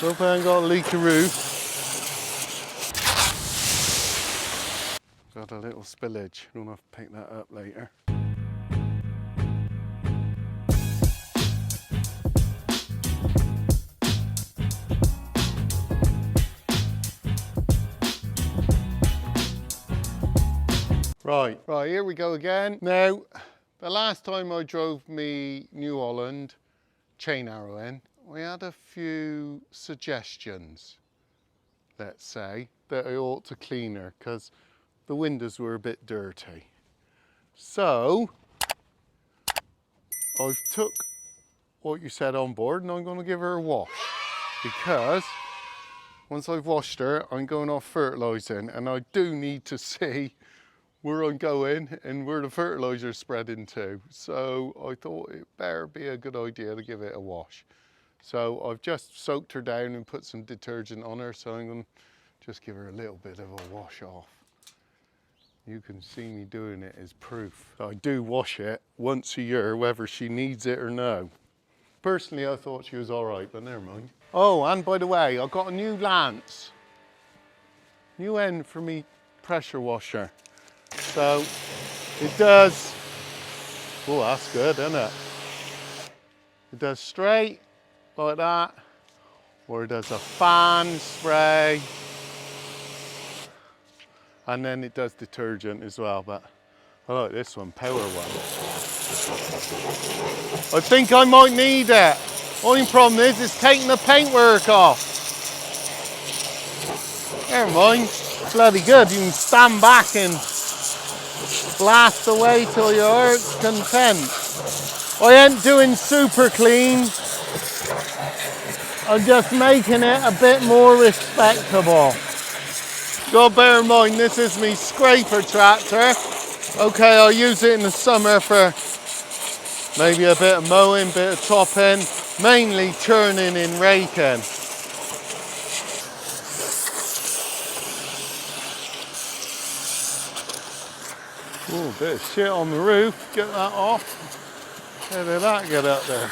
Hope I ain't got a leaky roof. Got a little spillage. Gonna have to pick that up later. Right, here we go again. Now, the last time I drove me New Holland chain arrow in, we had a few suggestions, let's say, that I ought to clean her because the windows were a bit dirty. So, I've took what you said on board and I'm going to give her a wash because once I've washed her, I'm going off fertilizing and I do need to see where I'm going and where the fertilizer is spreading to. So I thought it better be a good idea to give it a wash. So I've just soaked her down and put some detergent on her, so I'm going to just give her a little bit of a wash off. You can see me doing it as proof. I do wash it once a year, whether she needs it or no. Personally, I thought she was all right, but never mind. Oh, and by the way, I got a new lance. New end for me pressure washer. So it does, oh, that's good, isn't it? It does straight like that, or it does a fan spray, and then it does detergent as well, but I like this one, power one. I think I might need it. Only problem is it's taking the paintwork off. Never mind, bloody good. You can stand back and blast away till your heart's content. I ain't doing super clean. I'm just making it a bit more respectable. Gotta bear in mind, this is me scraper tractor. Okay, I'll use it in the summer for maybe a bit of mowing, bit of topping, mainly churning and raking. Oh, a bit of shit on the roof, get that off. How did that get up there?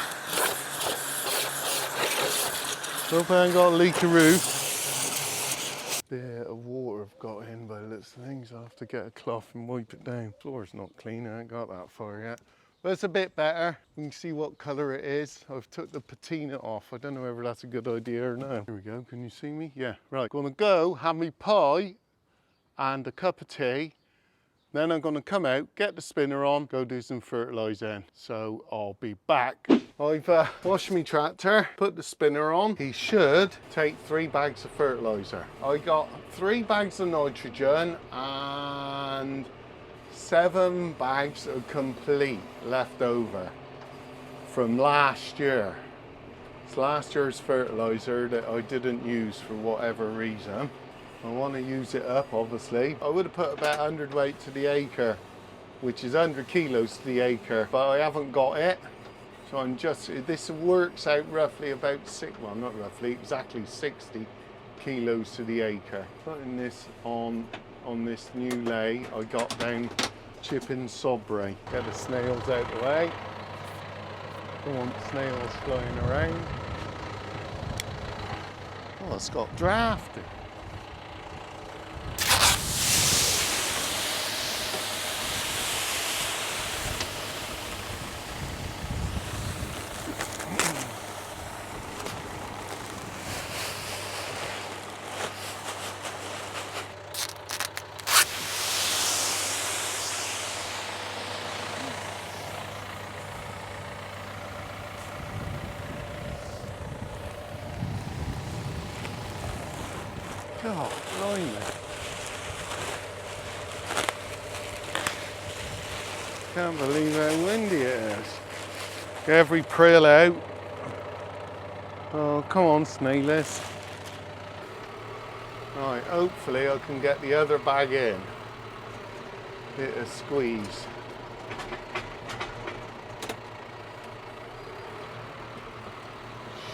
Hope I ain't got a leaky roof. Bit of water I've got in by the looks of things. I'll have to get a cloth and wipe it down. Floor's not clean, I ain't got that far yet. But it's a bit better. You can see what colour it is. I've took the patina off. I don't know whether that's a good idea or no. Here we go, can you see me? Yeah, right. Gonna go have me pie and a cup of tea. Then I'm gonna come out, get the spinner on, go do some fertilising. So I'll be back. I've washed my tractor, put the spinner on. He should take 3 bags of fertiliser. I got 3 bags of nitrogen and 7 bags of complete left over from last year. It's last year's fertiliser that I didn't use for whatever reason. I want to use it up, obviously. I would have put about 100 weight to the acre, which is 100 kilos to the acre, but I haven't got it. So I'm just, this works out roughly about well, not roughly, exactly 60 kilos to the acre. Putting this on this new lay I got down Chipping Sobray. Get the snails out the way. Don't want snails flying around. Oh, it's got drafty. God, blimey. Can't believe how windy it is. Every prill out. Oh, come on, snailers. Right, hopefully I can get the other bag in. Bit of squeeze.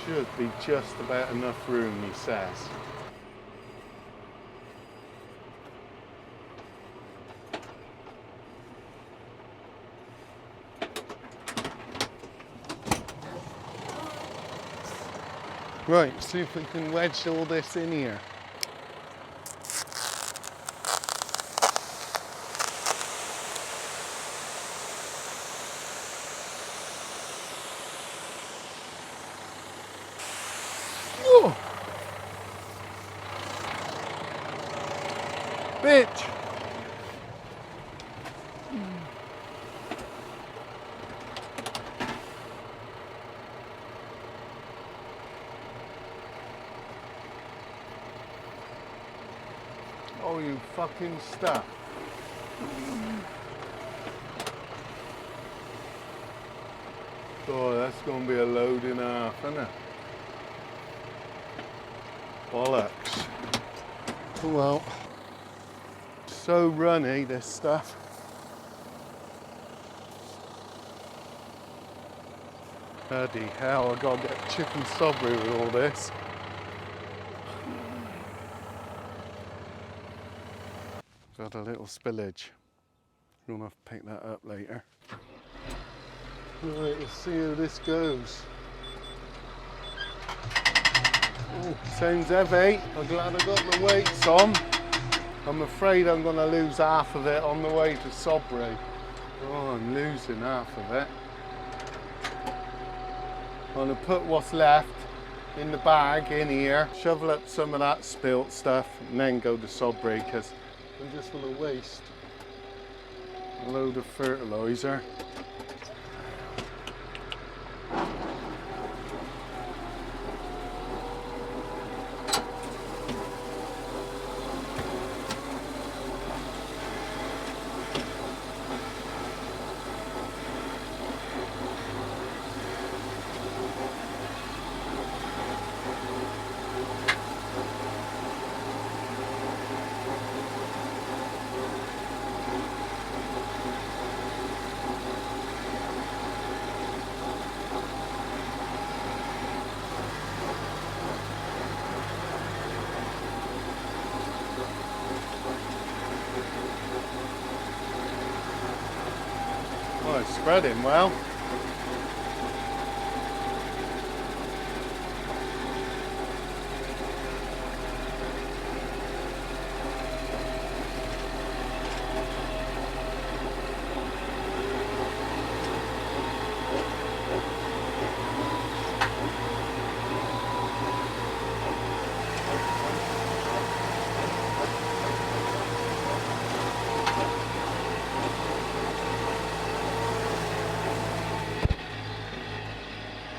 Should be just about enough room, he says. Right, see if we can wedge all this in here. Whoa! Bitch! Oh, you fucking stuff. Oh, that's gonna be a load and a half, isn't it? Bollocks. Well, so runny, this stuff. Bloody hell, I gotta get chicken sobbery with all this. Got a little spillage. We'll have to pick that up later. Right, let's see how this goes. Oh, sounds heavy. I'm glad I got the weights on. I'm afraid I'm going to lose half of it on the way to Sobry. Oh, I'm losing half of it. I'm going to put what's left in the bag in here, shovel up some of that spilt stuff, and then go to Sobry, because I'm just going to waste a load of fertilizer. Oh, it's spreading well.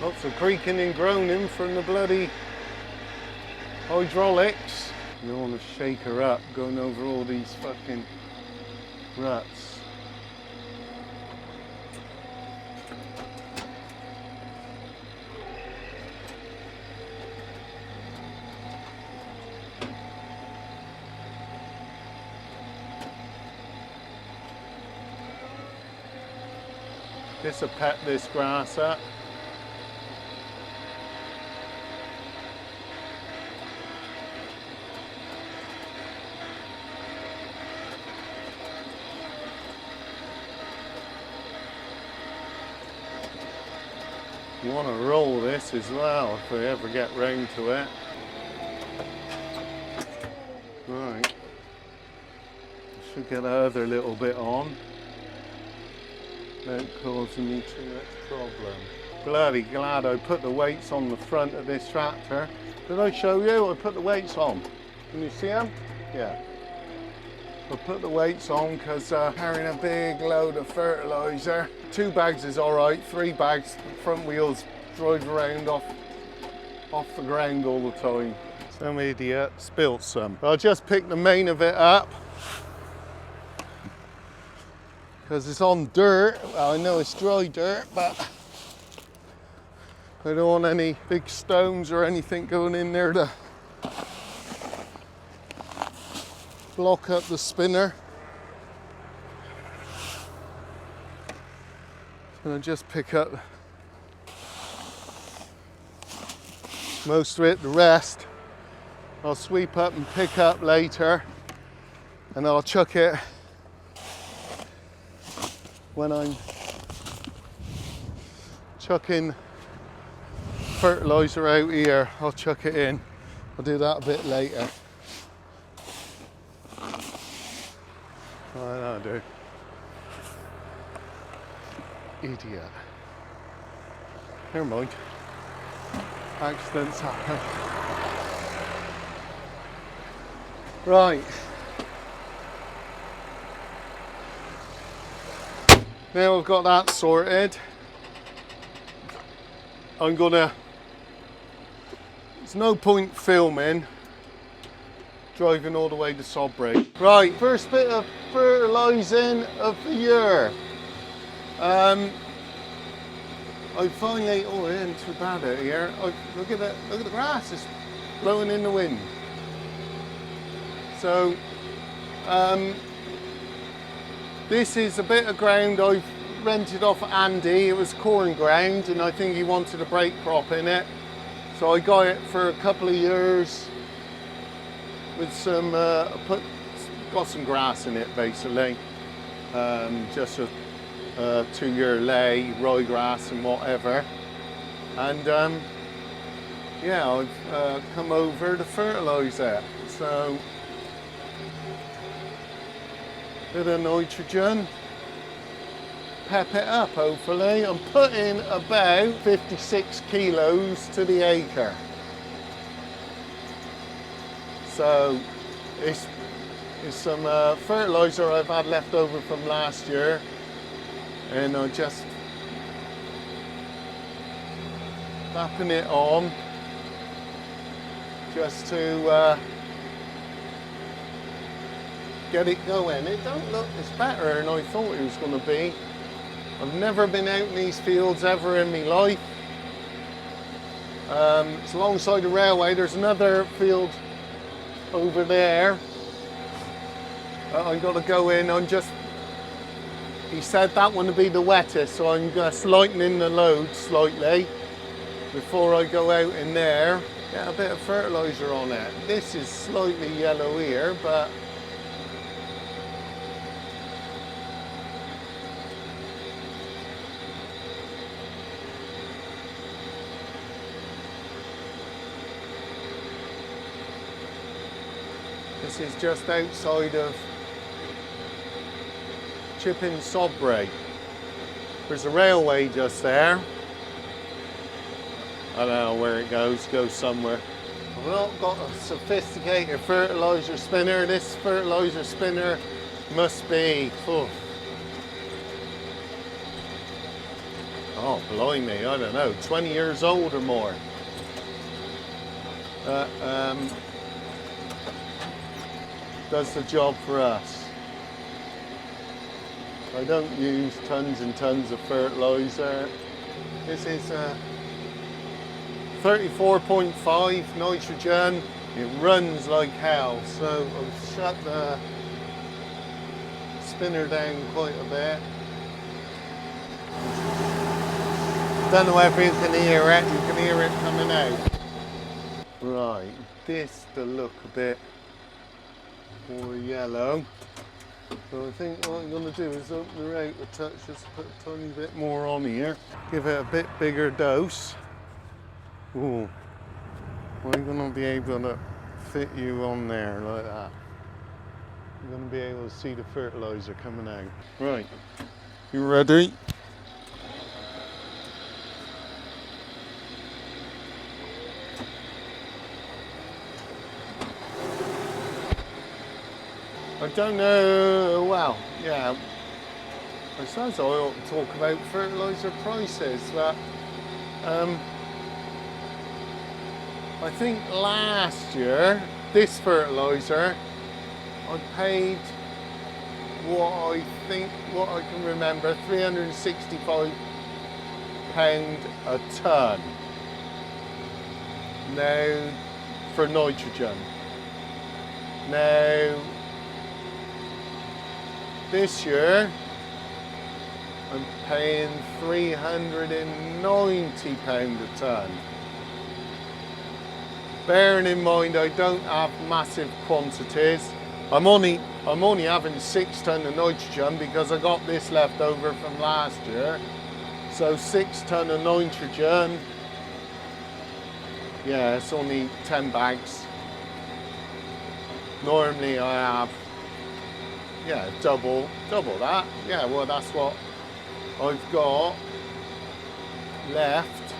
Lots of creaking and groaning from the bloody hydraulics. You don't want to shake her up going over all these fucking ruts. This'll pet this grass up. You want to roll this as well if we ever get round to it. Right, should get that other little bit on without causing me too much problem. Bloody glad I put the weights on the front of this tractor. Did I show you? I put the weights on. Can you see them? Yeah. I put the weights on because carrying a big load of fertilizer. 2 bags is all right, 3 bags, the front wheels drive around off the ground all the time. Some idiot spilt some. I'll just pick the main of it up because it's on dirt. Well, I know it's dry dirt, but I don't want any big stones or anything going in there to block up the spinner. So I'll just pick up most of it, the rest I'll sweep up and pick up later, and I'll chuck it when I'm chucking fertilizer out here. I'll chuck it in. I'll do that a bit later. Right, that'll do. Idiot. Never mind. Accidents happen. Right. Now I've got that sorted. There's no point filming driving all the way to Sodbury. Right, first bit of fertilising of the year. I finally, oh, it isn't too bad out here. Look at the grass, it's blowing in the wind. So, this is a bit of ground I've rented off Andy. It was corn ground and I think he wanted a break crop in it. So I got it for a couple of years with some, got some grass in it basically. Just a 2-year lay, ryegrass and whatever. And yeah, I've come over to fertilise it. So, bit of nitrogen, pep it up hopefully. I'm putting about 56 kilos to the acre. So it's some fertiliser I've had left over from last year, and I'm just tapping it on just to get it going. It don't look, it's better than I thought it was going to be. I've never been out in these fields ever in my life. It's alongside the railway. There's another field over there. I've got to go in. He said that one would be the wettest, so I'm just lightening the load slightly before I go out in there. Get a bit of fertiliser on it. This is slightly yellow here, but this is just outside of Chipping Sodbury. There's a railway just there. I don't know where it goes somewhere. I've not got a sophisticated fertiliser spinner. This fertiliser spinner must be, oh blimey, I don't know, 20 years old or more. Does the job for us. I don't use tons and tons of fertiliser. This is 34.5 nitrogen. It runs like hell, so I've shut the spinner down quite a bit. Don't know if you can hear it. You can hear it coming out. Right, this to look a bit more yellow. So I think what I'm going to do is open her out a touch, just put a tiny bit more on here. Give it a bit bigger dose. Ooh, I'm going to be able to fit you on there like that. I'm going to be able to see the fertiliser coming out. Right, you ready? I don't know, well, yeah, I suppose I ought to talk about fertiliser prices, but I think last year, this fertiliser, I paid what I can remember, £365 a tonne. Now, for nitrogen. Now, this year, I'm paying £390 a tonne. Bearing in mind I don't have massive quantities. I'm only having 6 tonne of nitrogen because I got this left over from last year. So 6 tonne of nitrogen Yeah, it's only 10 bags. Normally I have, yeah, double that. Yeah, well that's what I've got left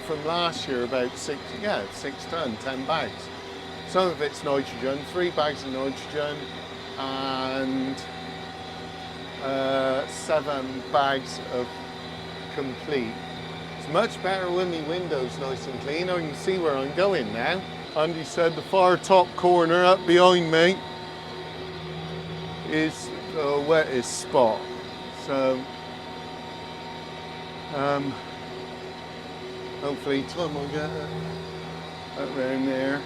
from last year, about 6 ton, 10 bags. Some of it's nitrogen, 3 bags of nitrogen and 7 bags of complete. It's much better when my window's nice and clean. I can see where I'm going now. Andy said the far top corner up behind me is the wettest spot. So hopefully time I'll get it around there.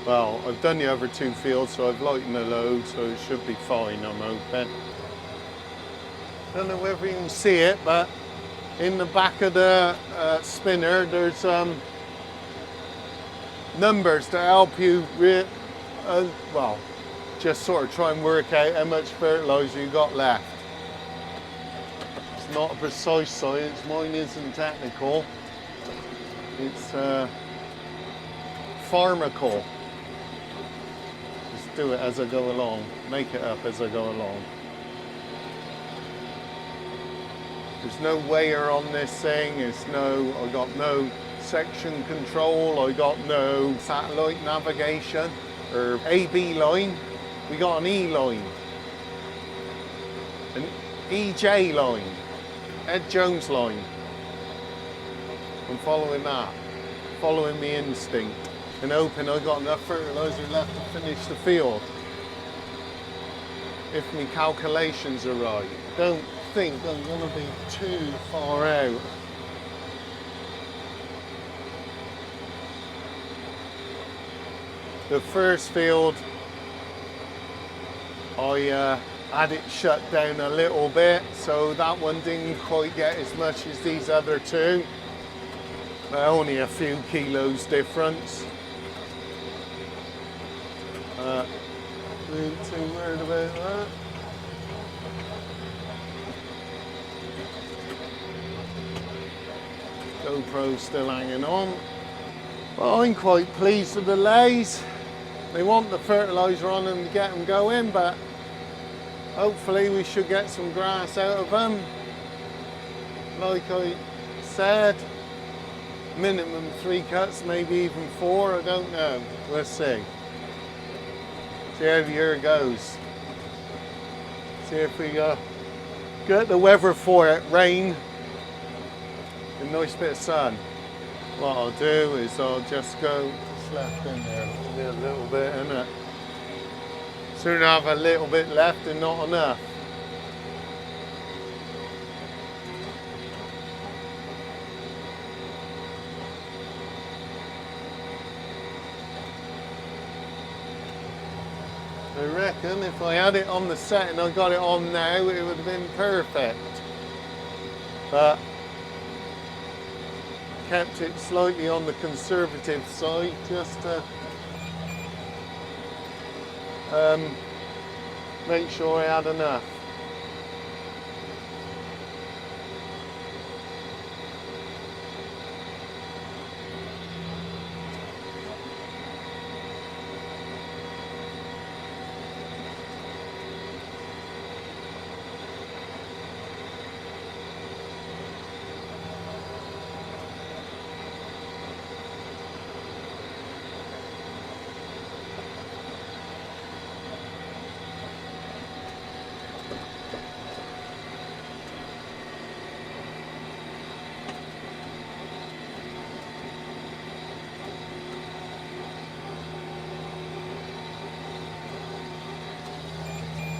Well, I've done the other 2 fields, so I've lightened the load, so it should be fine, I'm hoping. Don't know whether you can see it, but in the back of the spinner, there's numbers to help you, well, just sort of try and work out how much fertilizer you got left. It's not a precise science, mine isn't technical. It's pharmacal. Just do it as I go along, make it up as I go along. There's no weigher on this thing, I got no section control, I got no satellite navigation or AB line. We got an E line, an EJ line, Ed Jones line. I'm following that, following my instinct and hoping I got enough fertilizer left to finish the field. If my calculations are right. Don't think I'm going to be too far out. The first field I had it shut down a little bit, so that one didn't quite get as much as these other 2. Only a few kilos difference. Not too worried about that. GoPro's still hanging on. Well, I'm quite pleased with the lays. They want the fertilizer on them to get them going, but hopefully we should get some grass out of them. Like I said, minimum 3 cuts, maybe even 4, I don't know. We'll see. See how the year goes. See if we get the weather for it, rain, a nice bit of sun. What I'll do is I'll just go what's left in there, a little bit in it. Soon I have a little bit left and not enough. I reckon if I had it on the set and I got it on now, it would have been perfect. But kept it slightly on the conservative side just to make sure I had enough.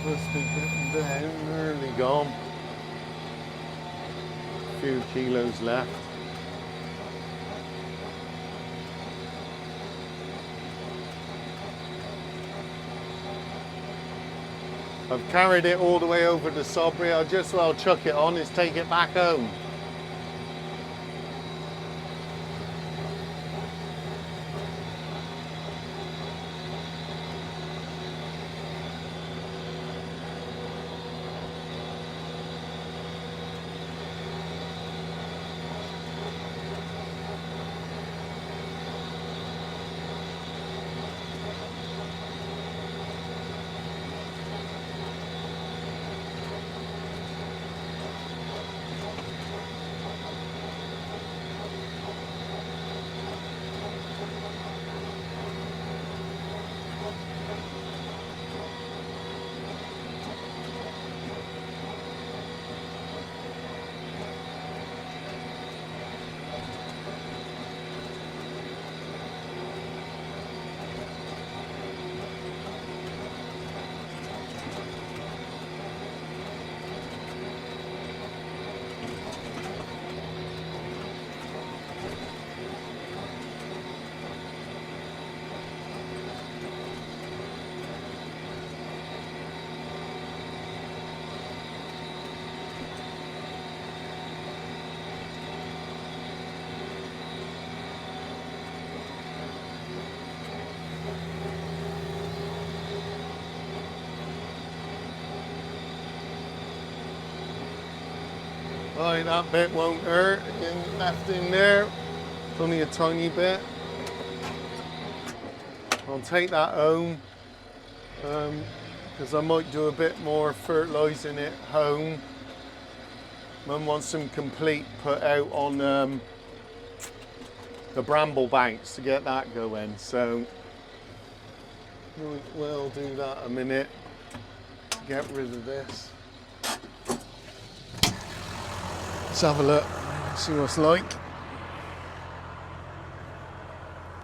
Must be getting down, nearly gone. A few kilos left. I've carried it all the way over to Sudbury. I'll just well chuck it on, is take it back home. Right, that bit won't hurt. Again, left in there. It's only a tiny bit. I'll take that home because I might do a bit more fertilising at home. Mum wants them complete put out on the bramble banks to get that going. So we'll do that a minute. Get rid of this. Let's have a look, see what it's like.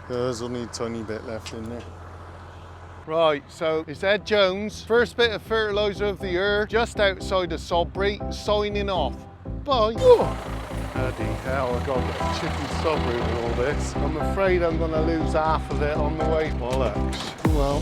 There's only a tiny bit left in there. Right, so it's Ed Jones, first bit of fertiliser of the year, just outside of Sodbury, signing off. Bye. Bloody hell, I've got to get a chicken Sodbury with all this. I'm afraid I'm going to lose half of it on the way. Bollocks. Well.